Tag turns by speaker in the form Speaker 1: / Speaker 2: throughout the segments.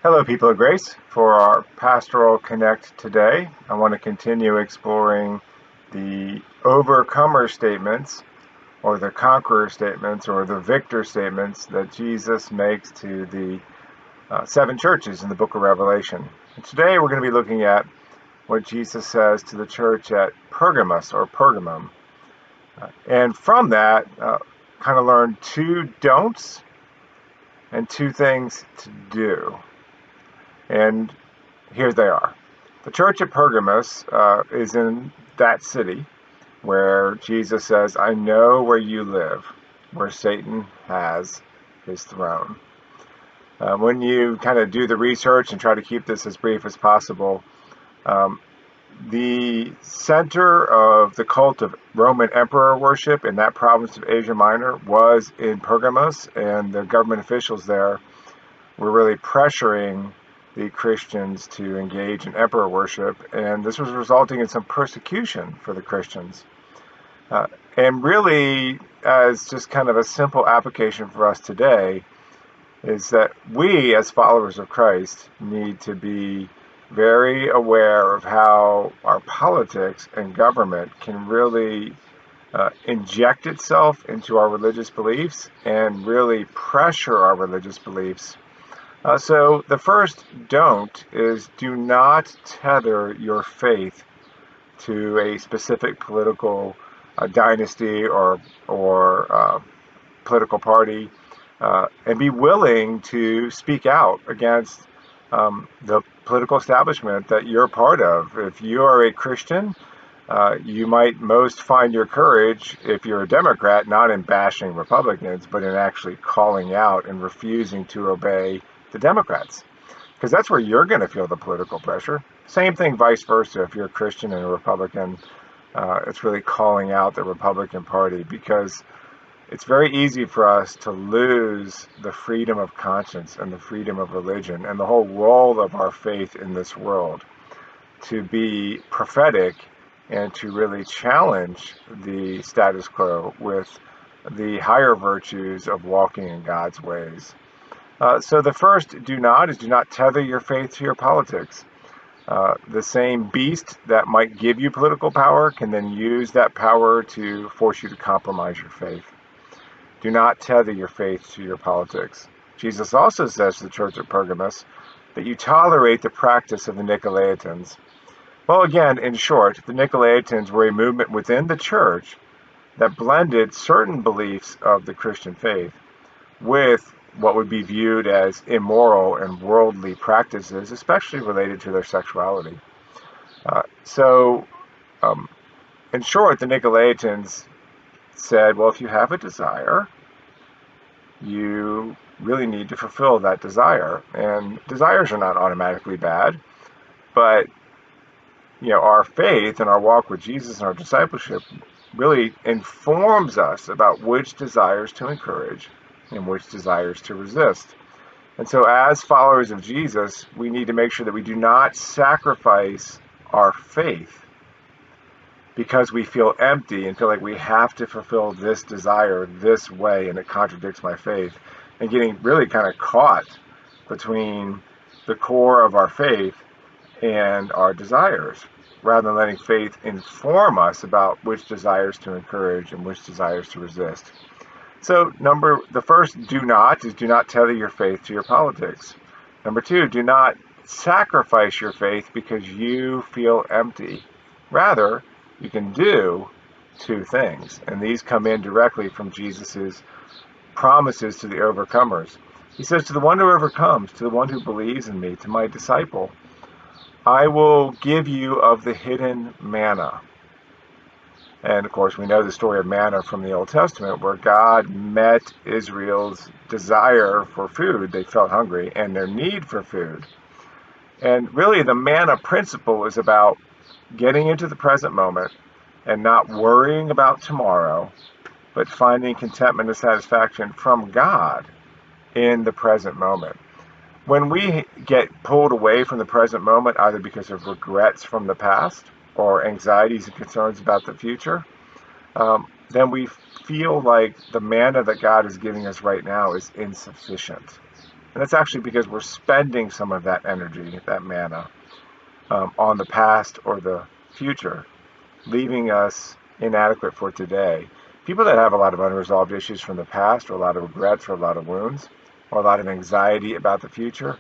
Speaker 1: Hello, people of grace. For our Pastoral Connect today, I want to continue exploring the overcomer statements, or the conqueror statements, or the victor statements that Jesus makes to the seven churches in the book of Revelation. And today we're going to be looking at what Jesus says to the church at Pergamos, or Pergamum. And from that, kind of learn two don'ts and two things to do. And here they are. The church at Pergamos is in that city where Jesus says, I know where you live, where Satan has his throne. When you kind of do the research and try to keep this as brief as possible, the center of the cult of Roman emperor worship in that province of Asia Minor was in Pergamos, and the government officials there were really pressuring the Christians to engage in emperor worship, and this was resulting in some persecution for the Christians. And really, as just kind of a simple application for us today, is that we, as followers of Christ, need to be very aware of how our politics and government can really inject itself into our religious beliefs and really pressure our religious beliefs. So the first don't is do not tether your faith to a specific political dynasty or political party, and be willing to speak out against the political establishment that you're part of. If you are a Christian, you might most find your courage, if you're a Democrat, not in bashing Republicans, but in actually calling out and refusing to obey the Democrats, because that's where you're going to feel the political pressure. Same thing vice versa. If you're a Christian and a Republican, it's really calling out the Republican Party, because it's very easy for us to lose the freedom of conscience and the freedom of religion and the whole role of our faith in this world to be prophetic and to really challenge the status quo with the higher virtues of walking in God's ways. So the first do not tether your faith to your politics. The same beast that might give you political power can then use that power to force you to compromise your faith. Do not tether your faith to your politics. Jesus also says to the church at Pergamos that you tolerate the practice of the Nicolaitans. Well, again, in short, the Nicolaitans were a movement within the church that blended certain beliefs of the Christian faith with what would be viewed as immoral and worldly practices, especially related to their sexuality. In short, the Nicolaitans said, well, if you have a desire, you really need to fulfill that desire. And desires are not automatically bad, but our faith and our walk with Jesus and our discipleship really informs us about which desires to encourage and which desires to resist. And so as followers of Jesus, we need to make sure that we do not sacrifice our faith because we feel empty and feel like we have to fulfill this desire this way and it contradicts my faith, and getting really kind of caught between the core of our faith and our desires, rather than letting faith inform us about which desires to encourage and which desires to resist. So the first do not tether your faith to your politics. Number two, do not sacrifice your faith because you feel empty. Rather, you can do two things, and these come in directly from Jesus's promises to the overcomers. He says, to the one who overcomes, to the one who believes in me, to my disciple, I will give you of the hidden manna. And of course, we know the story of manna from the Old Testament, where God met Israel's desire for food. They felt hungry, and their need for food. And really, the manna principle is about getting into the present moment and not worrying about tomorrow, but finding contentment and satisfaction from God in the present moment. When we get pulled away from the present moment, either because of regrets from the past or anxieties and concerns about the future, then we feel like the manna that God is giving us right now is insufficient. And that's actually because we're spending some of that energy, that mana, on the past or the future, leaving us inadequate for today. People that have a lot of unresolved issues from the past, or a lot of regrets, or a lot of wounds, or a lot of anxiety about the future,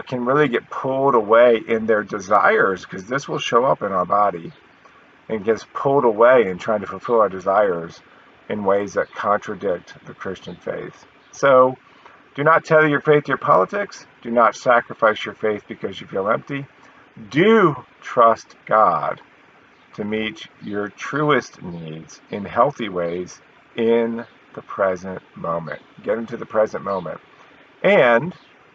Speaker 1: can really get pulled away in their desires, because this will show up in our body, and gets pulled away in trying to fulfill our desires in ways that contradict the Christian faith. So do not tether your faith to your politics. Do not sacrifice your faith because you feel empty. Do trust God to meet your truest needs in healthy ways in the present moment. Get into the present moment. And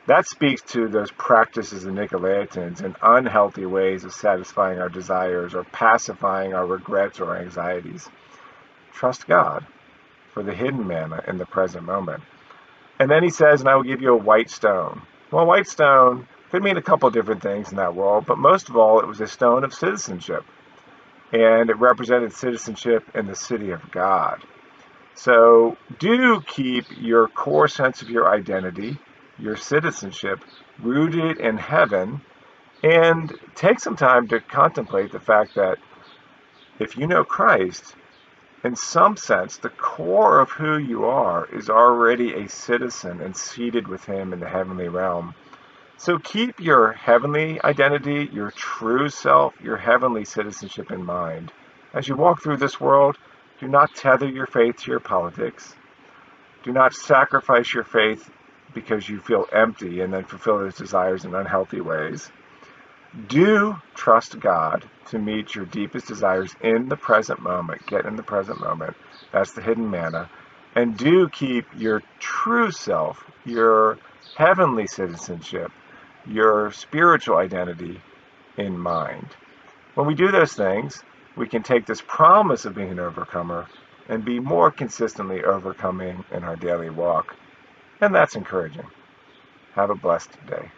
Speaker 1: that speaks to those practices of Nicolaitans and unhealthy ways of satisfying our desires or pacifying our regrets or anxieties. Trust God for the hidden manna in the present moment. And then he says, and I will give you a white stone. Well, white stone could mean a couple different things in that world, but most of all, it was a stone of citizenship. And it represented citizenship in the city of God. So do keep your core sense of your identity, your citizenship, rooted in heaven, and take some time to contemplate the fact that if you know Christ, in some sense, the core of who you are is already a citizen and seated with him in the heavenly realm. So keep your heavenly identity, your true self, your heavenly citizenship in mind. As you walk through this world, do not tether your faith to your politics. Do not sacrifice your faith because you feel empty and then fulfill those desires in unhealthy ways. Do trust God to meet your deepest desires in the present moment. Get in the present moment. That's the hidden manna. And do keep your true self, your heavenly citizenship, your spiritual identity in mind. When we do those things, we can take this promise of being an overcomer and be more consistently overcoming in our daily walk. And that's encouraging. Have a blessed day.